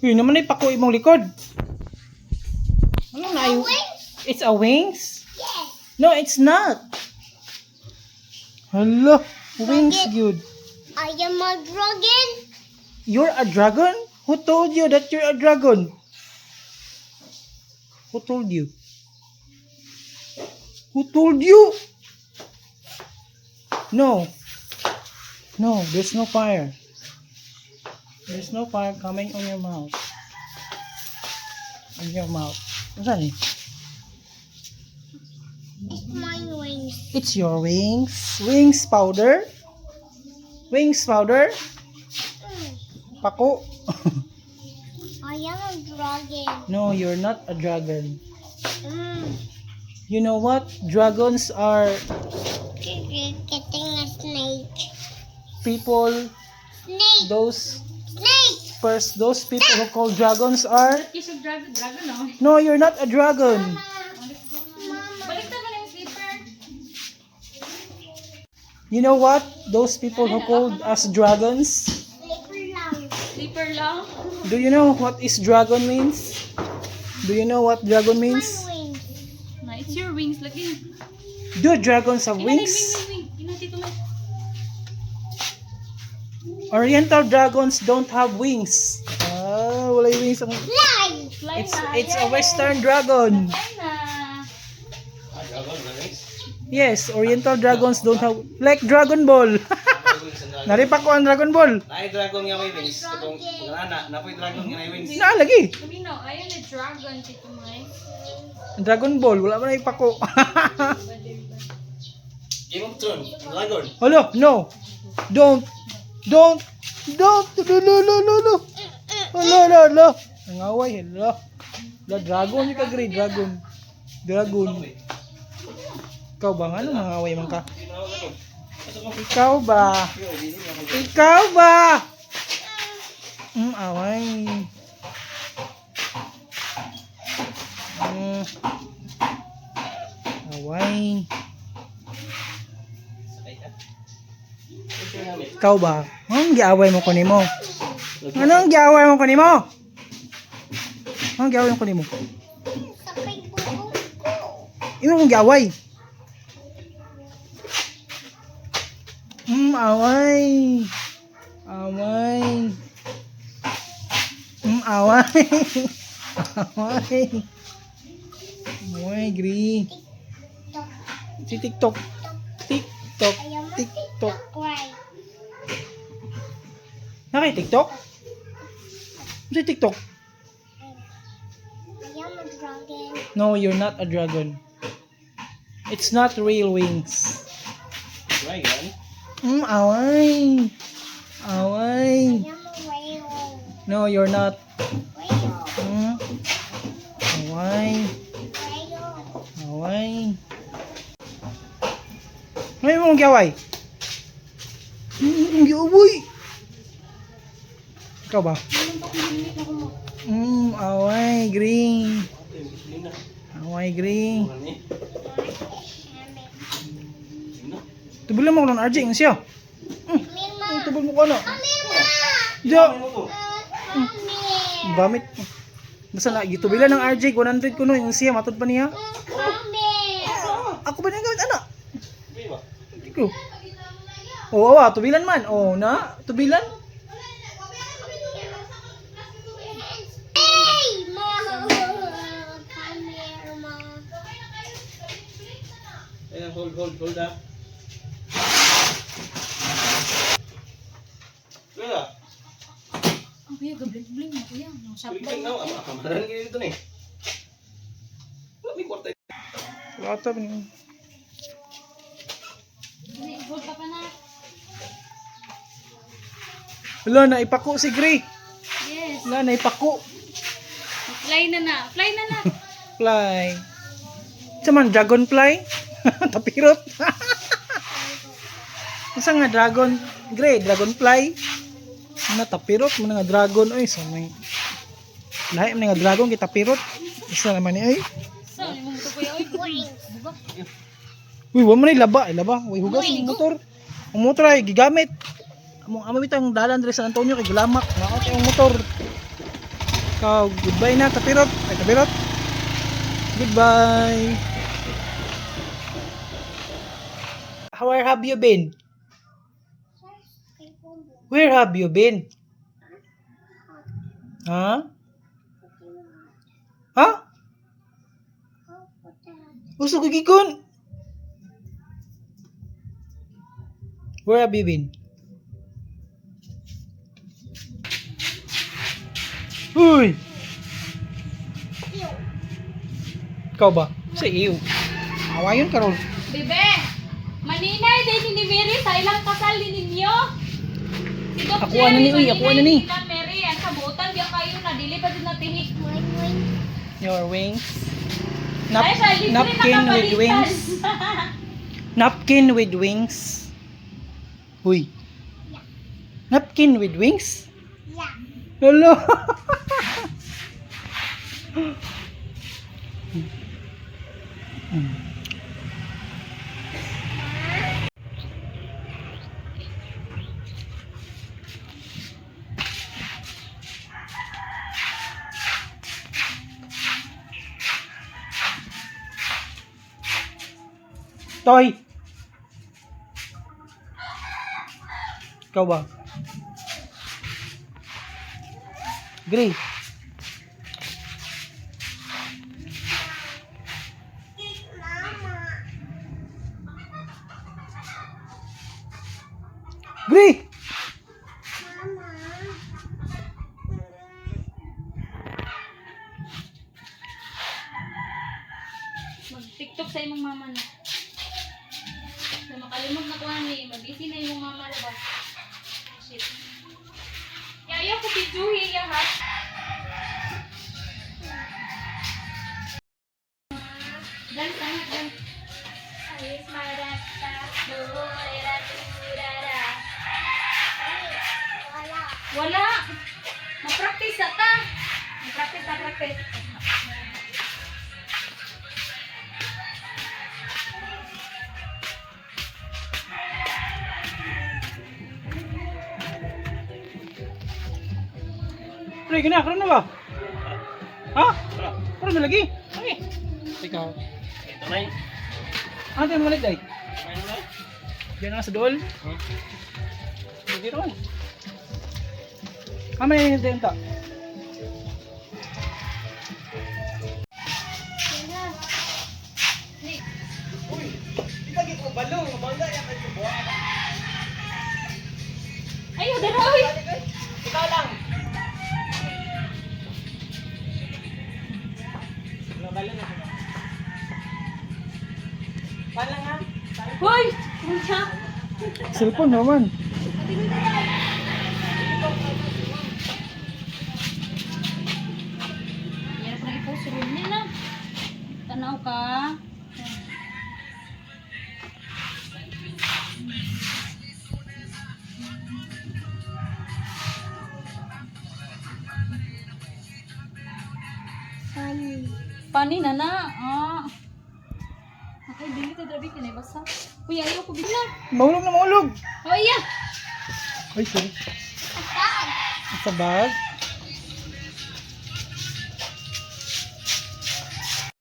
Yun naman ay pako imong likod. Ano na yun? It's a wings? Yes. No, it's not. Hala, wings good. I am a dragon. You're a dragon? Who told you that you're a dragon? Who told you? Who told you? No. No, there's no fire. There's no fire coming on your mouth. On your mouth. What's that? It's my wings. It's your wings. Wings powder. Wings powder. Pako. I am a dragon. No, you're not a dragon. Mm. You know what? Dragons are Getting a snake. people, Snake. those Snake. those people who call dragons are. Kiss of dragon, no? No, you're not a dragon. Balik na yung slipper. You know what? Those people who called us dragons. Slipper lang. Slipper lang. Do you know what is dragon means? Do you know what dragon My means? wings. Na, it's your wings. Lagi. Do dragons have wings? Wing. Dito mo. Oriental dragons don't have wings. Ah, wala yung wings. Fly. Fly It's na. it's a western dragon. Fly na. Yes, Oriental dragons don't have like Dragon Ball. Naripa ko ang Dragon Ball. Naay dragon nga may wings. Katong ngana, napoy dragon nga may wings. Naalagi. Kamino, ayun na dragon. Tito Mike. Dragon Ball, wala man ay pako. Game of Thrones, dragon. Hello, no. Don't. No. Hello. Nangaway, hello. La dragon ka grade, dragon. Ikaw ba nga nangaway man ka? Ikaw ba? Away. Away. Ikaw ba? Anong giaway mo ko nimo? Anong giaway mo ko nimo? Sapay bubong ko. Imo mong giaway. Away. Away, Gri. Si TikTok. I am a TikTok. right. Nakay TikTok? Si TikTok? I am a dragon. No, you're not a dragon. It's not real wings. Dragon. Away. I am a whale. No, you're not. Whale. Away. Whale. Ano mong giaway? Giaway. Ikaw ba? Away, green. Tubulan mo ko ng RJ, nga siya. Tubul mo ko na. Diyo. Gamit. Basta na, gitubilan ng RJ, 100 ko no, yung siya, matod pa niya. Ako ba niya gawin, anak? Ikaw. Oo, tubilan man. Oo, na, tubilan. Hey, Ma! Come here, Ma. Ayan, hold up. Wala. Ang kuya, gabling-bling mo kuya. Shop Biglang na ako. Kamaran kayo dito na eh. Wala may kwarta. Wata ba niya? Hold pa na. Wala, naipako si Gray. Yes. Wala, naipako. Fly na. Fly. Saman, dragonfly? Tapirot. Isa nga dragon, Gray, dragonfly. Ano, tapirot mo nga dragon. Oy, so may lahi mo nga dragon, kita pirot. Isa naman ni, ay. Saan mo to kuya? Uy, buga. Uy, wala mo na ilaba. Uy, hugas yung motor. Ang motor ay gigamit. Among amamit ang dalan diri sa Antonio kay gulamak. Nakot yung motor. Ikaw, goodbye na, tapirot. Ay, tapirot. Goodbye. How have you been? Where have you been? Ha? Ha? Gusto ko gikon. Where have you been? Uy! Ikaw ba? Sa iyo. Awayon ka ron. Bebe, maninay din ni Mary sa ilang kasal din ninyo. Si Doc Ako ano ni, uy, ako ano ni. Sila Mary, ang kabutan diya kayo na dili pa din natihik. Your wings. Ay, siya, libre Napkin with nakabaliktad. wings. Napkin with wings. Uy. Napkin with wings? Yeah. Hello. Toy. Ikaw ba? Gray. Gray. Mag-TikTok sa imong mama na. So, makalimot na ko ni, mag-busy na imong mama na ba? Shit. Ayaw ko bijuhi ya ha. Dan sana dan. Ayos marata, durara, durara. Wala. Ma-practice na ta. Ma-practice na practice. Pre, kena, karon na ba? Ha? Karon na lagi? Ay. Ikaw. Ito na yun. Ate mo malit ay. Ano na? Diyan na sa dool. Hmm? Sige ron. Kamay yung tenta. Ayo, darawi. Ikaw lang. Hoy, punya. Cellphone naman. Yan pa ipo sulod niya na. Tanaw ka. Pani na na. Ah. Okay, dili ta drabi kinay basa. Uy, ayaw ko bigla. Mahulog na mahulog. Oh, iya. Ay, sorry. Sa bag.